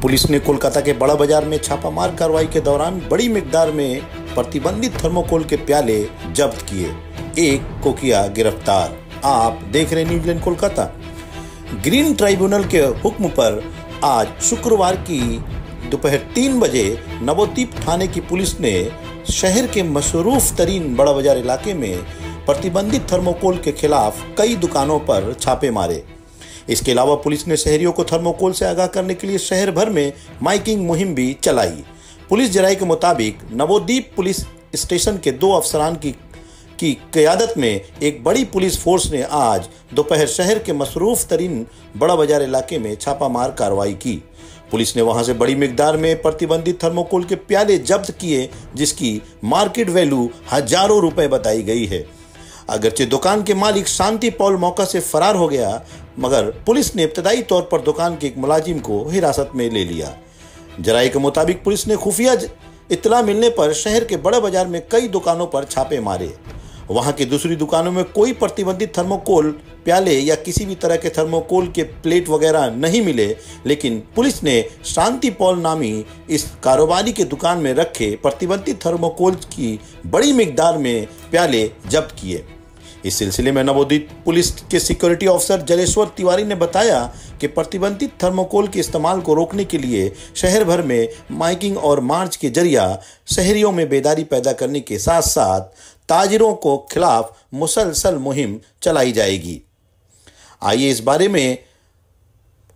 Police ने कोलकाता के बड़ा बाजार में छापामार कार्रवाई के दौरान बड़ी मिकदार में प्रतिबंधित थर्मोकोल के प्याले जब्त किए। एक को किया गिरफ्तार। आप देख रहे न्यूजीलैंड कोलकाता। ग्रीन ट्राइब्यूनल के हुक्म पर आज शुक्रवार की दोपहर 3 बजे नवोद्वीप थाने की पुलिस ने शहर के मशरूफ तरीन बड़ा बाजार इलाके में प्रतिबंधित थर्मोकोल के खिलाफ कई दुकानों पर छापे मारे। इसके अलावा पुलिस ने शहरियों को थर्मोकोल से आगाह करने के लिए शहर भर में माइकिंग मुहिम भी चलाई। पुलिस जराये के मुताबिक नवोद्वीप पुलिस स्टेशन के 2 अफसरान की क़यादत में एक बड़ी पुलिस फोर्स ने आज दोपहर शहर के मसरूफ तरीन बड़ा बाजार इलाके में छापामार कार्रवाई की। पुलिस ने वहां से बड़ी मिकदार में प्रतिबंधित थर्मोकोल के प्याले जब्त किए, जिसकी मार्केट वैल्यू हजारों रुपए बताई गई है। अगरचे दुकान के मालिक शांति पॉल मौका से फरार हो गया, मगर पुलिस ने इब्तदाई तौर पर दुकान के एक मुलाजिम को हिरासत में ले लिया। जराये के मुताबिक पुलिस ने खुफिया इत्तला मिलने पर शहर के बड़े बाजार में कई दुकानों पर छापे मारे। वहां की दूसरी दुकानों में कोई प्रतिबंधित थर्मोकोल प्याले या किसी भी तरह के थर्मोकोल के प्लेट वगैरह नहीं मिले, लेकिन पुलिस ने शांति पॉल नामी इस कारोबारी के दुकान में रखे प्रतिबंधित थर्मोकोल की बड़ी मिकदार में प्याले जब्त किए। इस सिलसिले में नवोद्वीप पुलिस के सिक्योरिटी ऑफिसर जलेश्वर तिवारी ने बताया कि प्रतिबंधित थर्मोकोल के इस्तेमाल को रोकने के लिए शहर भर में माइकिंग और मार्च के जरिए शहरियों में बेदारी पैदा करने के साथ साथ ताजिरों को खिलाफ मुसलसल मुहिम चलाई जाएगी। आइए इस बारे में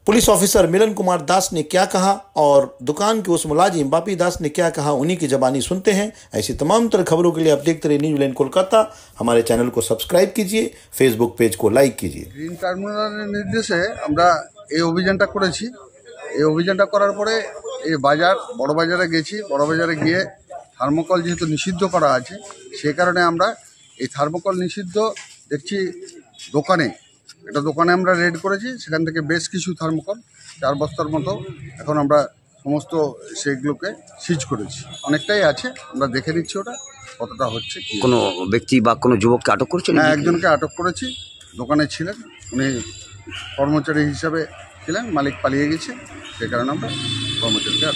पुलिस ऑफिसर मिलन कुमार दास ने क्या कहा और दुकान के उस मुलाजिम बापी दास ने क्या कहा, उन्हीं की जबानी सुनते हैं। ऐसी तमाम तरह खबरों के लिए आप देखते रहिए न्यूजीलैंड कोलकाता। हमारे चैनल को सब्सक्राइब कीजिए, फेसबुक पेज को लाइक कीजिए। গ্রিন টার্মিনালের নির্দেশে আমরা এই অভিযানটা করেছি। এই অভিযানটা করার পরে এই বাজার বড় বাজারে গেছি। বড় বাজারে গিয়ে থার্মোকল যেহেতু নিষিদ্ধ করা আছে, সেই কারণে আমরা এই থার্মোকল নিষিদ্ধ দেখছি দোকানে একটা দোকানে আমরা রেড করেছি। সেখান থেকে বেশ কিছু থার্মোকল 4 বস্তার মতো এখন আমরা সমস্ত সেগুলোকে সিজ করেছি। অনেকটাই আছে, আমরা দেখে নিচ্ছি ওটা কতটা হচ্ছে। কোনো ব্যক্তি বা কোনো যুবককে আটক করেছেন? হ্যাঁ, একজনকে আটক করেছি। দোকানে ছিলেন, উনি কর্মচারী হিসাবে ছিলেন, মালিক পালিয়ে গেছে, সেই কারণে আমরা কর্মচারীকে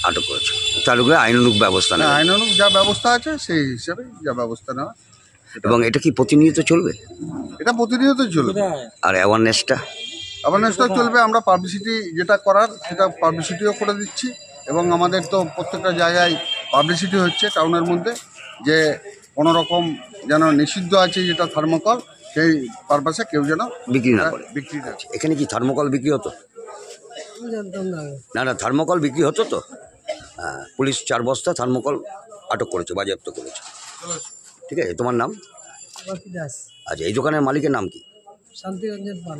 আটক করেছে। তার উপরে আইনানুগ ব্যবস্থা নেওয়া। আইনানুগ যা ব্যবস্থা আছে সেই হিসাবে যা ব্যবস্থা নেওয়া। এবং এটা কি প্রতিনিয়ত চলবে? এটা প্রতিনিয়ত চলবে। আর অ্যাওয়ারনেসটা চলবে। আমরা পাবলিসিটি যেটা করার সেটা পাবলিসিটিও করে দিচ্ছি এবং আমাদের তো প্রত্যেকটা জায়গায় পাবলিসিটি হচ্ছে টাউনের মধ্যে, যে কোনো রকম যেন নিষিদ্ধ আছে যেটা থার্মোকল, সেই পারপাসে কেউ যেন বিক্রি না করে। বিক্রি আছে। এখানে কি থার্মোকল বিক্রি হতো? না, থার্মোকল বিক্রি হতো তো। হ্যাঁ, পুলিশ 4 বস্তা থার্মোকল আটক করেছে, বাজেয়াপ্ত করেছে। ঠিক আছে, তোমার নাম? বাপি দাস। আচ্ছা, এই দোকানের মালিকের নাম কি? শান্তিরঞ্জন পাল।